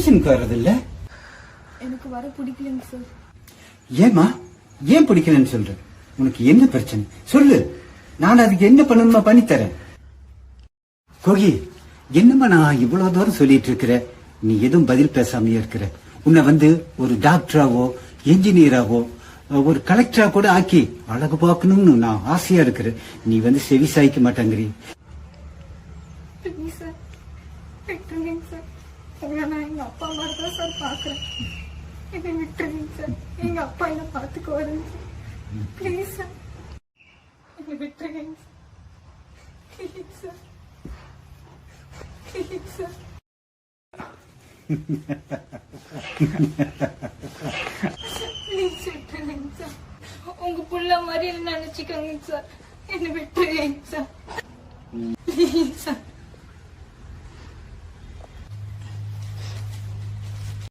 டியூஷனுக்கு வர்றது இல்ல? எனக்கு வர பிடிக்கலங்க சார். ஏமா ஏன் பிடிக்கலன்னு சொல்ற? உனக்கு என்ன பிரச்சனை சொல்லு, நான் அதுக்கு என்ன பண்ணணுமா பண்ணித்தரேன். கோகி, என்னம்மா நான் இவ்வளவு தூரம் சொல்லிட்டு இருக்கிற, நீ எதுவும் பதில் பேசாமையே இருக்கிற. உன்னை ஒரு டாக்டராவோ என்ஜினியராவோ ஒரு கலெக்டரா கூட ஆக்கி அழகு பார்க்கணும்னு நான் ஆசையா இருக்கிறேன். நீ செவி சாய்க்க மாட்டேங்கிறீ. நான் எங்க அப்பா மாதிரி தான் சார் பாக்குறேன். என்னை விட்டுருங்க சார். எங்க அப்பா என்ன பாத்துக்கு வருங்க சார். ப்ளீஸ் சார், என்னை விட்டுருங்க sir. Please sir, please sir. Please விட்டுருங்க சார். உங்க புள்ள மாதிரி நினைச்சுக்கோங்க சார். என்னை விட்டுருங்க சார். Please sir.